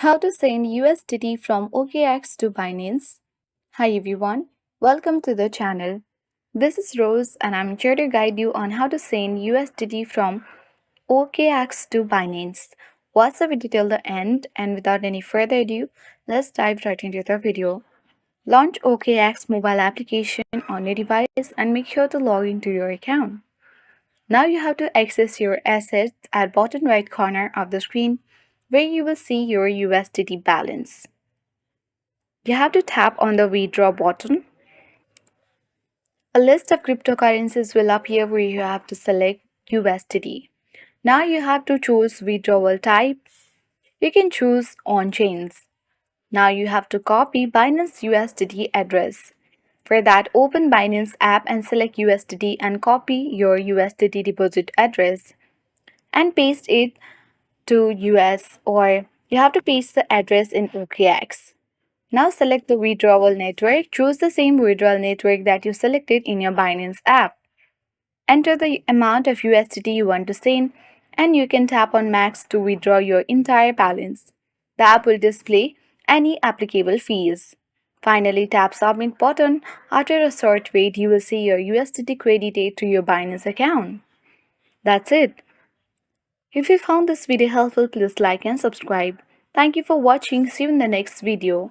How to send USDT from OKX to Binance. Hi everyone, welcome to the channel. This is Rose and I'm here to guide you on how to send USDT from OKX to Binance. Watch the video till the end and without any further ado, let's dive right into the video. Launch OKX mobile application on your device and make sure to log into your account. Now you have to access your assets at bottom right corner of the screen where you will see your USDT balance. You have to tap on the Withdraw button. A list of cryptocurrencies will appear where you have to select USDT. Now you have to choose withdrawal type. You can choose on-chains. Now you have to copy Binance USDT address. For that, open Binance app and select USDT and copy your USDT deposit address and paste it to US, or you have to paste the address in OKX. Now select the withdrawal network. Choose the same withdrawal network that you selected in your Binance app. Enter the amount of USDT you want to send and you can tap on max to withdraw your entire balance. The app will display any applicable fees. Finally, tap submit button. After a short wait, you will see your USDT credited to your Binance account. That's it. If you found this video helpful, please like and subscribe. Thank you for watching. See you in the next video.